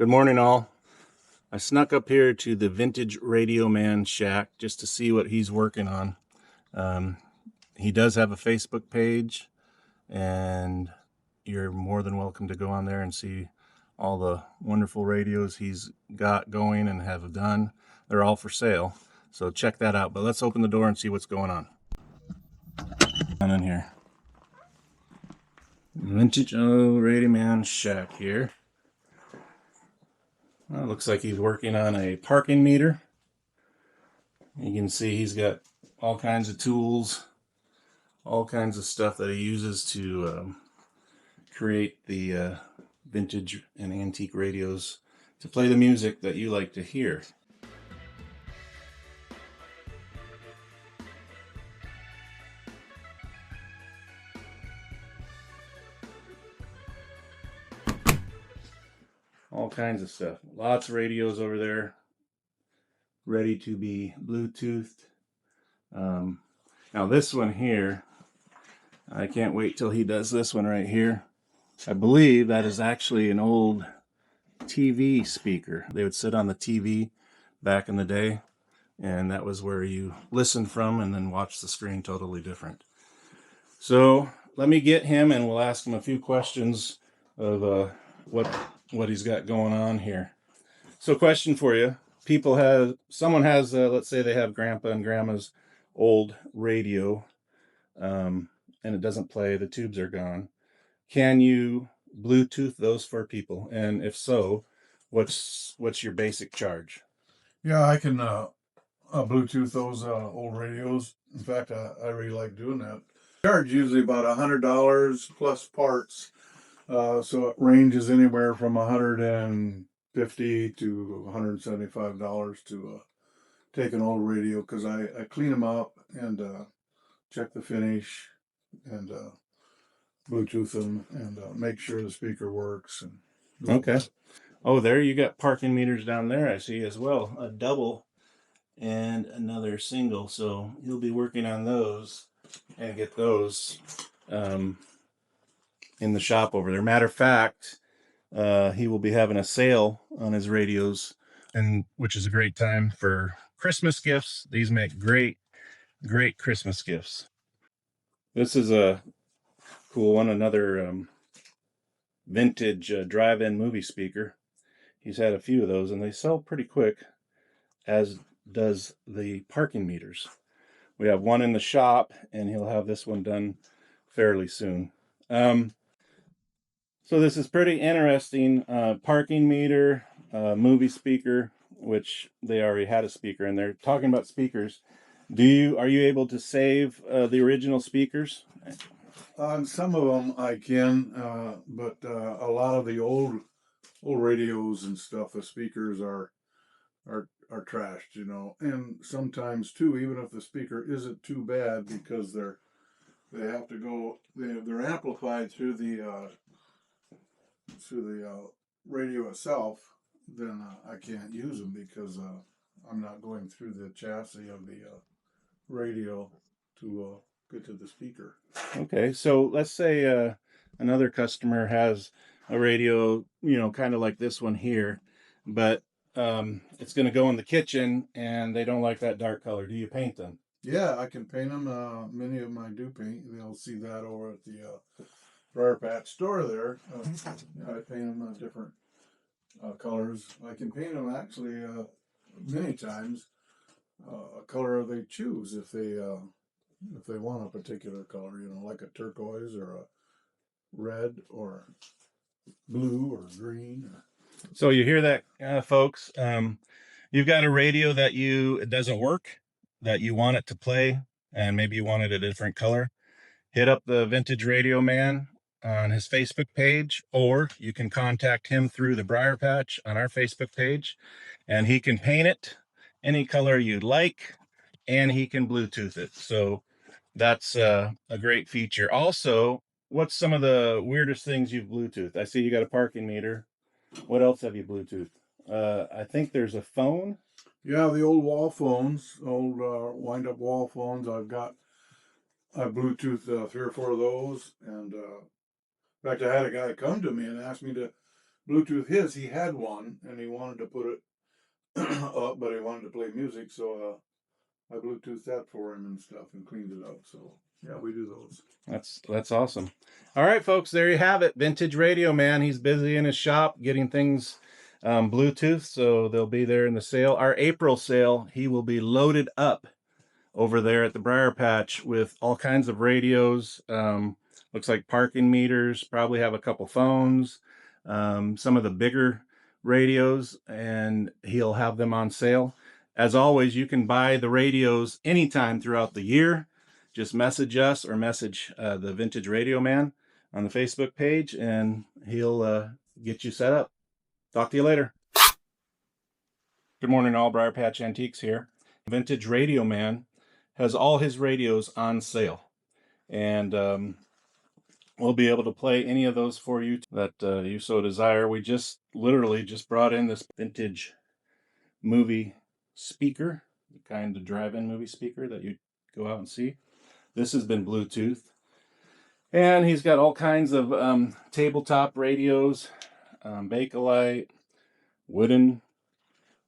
Good morning, all. I snuck up here to the Vintage Radio Man shack just to see what he's working on. He does have a Facebook page, and you're more than welcome to go on there and see all the wonderful radios he's got going and have done. They're all for sale, so check that out. But let's open the door and see what's going on. In here, Vintage Radio Man shack here. Well, it looks like he's working on a parking meter. You can see he's got all kinds of tools, all kinds of stuff that he uses to create the vintage and antique radios to play the music that you like to hear. All kinds of stuff. Lots of radios over there ready to be Bluetoothed. Now this one here, I can't wait till he does this one right here. I believe that is actually an old TV speaker. They would sit on the TV back in the day, and that was where you listened from and then watch the screen totally different. So let me get him and we'll ask him a few questions of what he's got going on here. So question for you. Someone has, let's say they have grandpa and grandma's old radio, and it doesn't play, the tubes are gone. Can you Bluetooth those for people? And if so, what's your basic charge? Yeah, I can Bluetooth those old radios. In fact, I really like doing that. Charge usually about $100 plus parts, so it ranges anywhere from $150 to $175 to take an old radio, because I clean them up and check the finish and Bluetooth them and make sure the speaker works. And okay. Oh, there you got parking meters down there, I see as well. A double and another single. So he'll be working on those and get those in the shop over there. Matter of fact, he will be having a sale on his radios, and which is a great time for Christmas gifts. These make great Christmas gifts. This is a cool one, another vintage drive-in movie speaker. He's had a few of those, and they sell pretty quick, as does the parking meters. We have one in the shop, and he'll have this one done fairly soon. So this is pretty interesting. Parking meter, movie speaker, which they already had a speaker, and they're talking about speakers. Are you able to save the original speakers? On some of them I can, but a lot of the old radios and stuff, the speakers are trashed, and sometimes too, even if the speaker isn't too bad, because they're amplified through the radio itself, then I can't use them, because I'm not going through the chassis of the radio to get to the speaker. Okay, so let's say another customer has a radio, kind of like this one here, but it's going to go in the kitchen and they don't like that dark color. Do you paint them? Yeah, I can paint them. Many of them I do paint. They'll see that over at the Briar Patch store there. I paint them different colors. I can paint them actually many times a color they choose, if they want a particular color, like a turquoise or a red or blue or green. So you hear that, folks? You've got a radio that it doesn't work, that you want it to play, and maybe you want it a different color. Hit up the Vintage Radio Man on his Facebook page, or you can contact him through the Briar Patch on our Facebook page, and he can paint it any color you'd like, and he can Bluetooth it. So that's a great feature. Also, what's some of the weirdest things you've Bluetoothed? I see you got a parking meter. What else have you Bluetoothed? I think there's a phone. Yeah, the old wall phones, old wind-up wall phones. I Bluetooth 3 or 4 of those, and in fact, I had a guy come to me and ask me to Bluetooth he had one, and he wanted to put it up, but he wanted to play music, so I Bluetooth that for him and stuff and cleaned it up. So yeah, we do those. That's awesome. All right, folks, there you have it. Vintage Radio Man. He's busy in his shop getting things Bluetooth, so they'll be there in the sale. Our April sale, he will be loaded up over there at the Briar Patch with all kinds of radios. Looks like parking meters, probably have a couple phones, some of the bigger radios, and he'll have them on sale. As always, you can buy the radios anytime throughout the year. Just message us or message the Vintage Radio Man on the Facebook page, and he'll get you set up. Talk to you later. Good morning, all. Briar Patch Antiques here. Vintage Radio Man has all his radios on sale, and we'll be able to play any of those for you that you so desire. We literally just brought in this vintage movie speaker, the kind of drive-in movie speaker that you go out and see. This has been Bluetooth, and he's got all kinds of tabletop radios, Bakelite, wooden.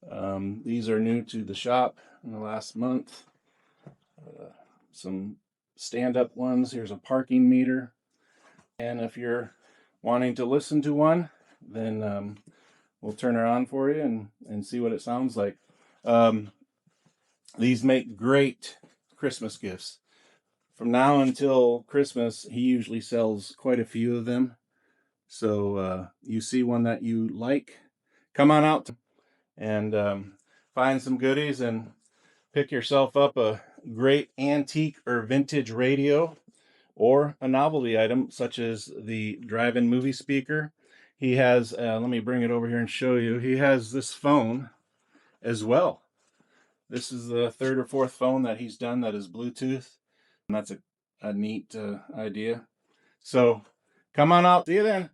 These are new to the shop in the last month. Some stand-up ones. Here's a parking meter. And if you're wanting to listen to one, then we'll turn it on for you and see what it sounds like. These make great Christmas gifts. From now until Christmas, he usually sells quite a few of them. So you see one that you like, come on out and find some goodies and pick yourself up a great antique or vintage radio or a novelty item such as the drive-in movie speaker. He has, let me bring it over here and show you, he has this phone as well. This is the third or fourth phone that he's done that is Bluetooth, and that's a neat idea. So come on out. See you then.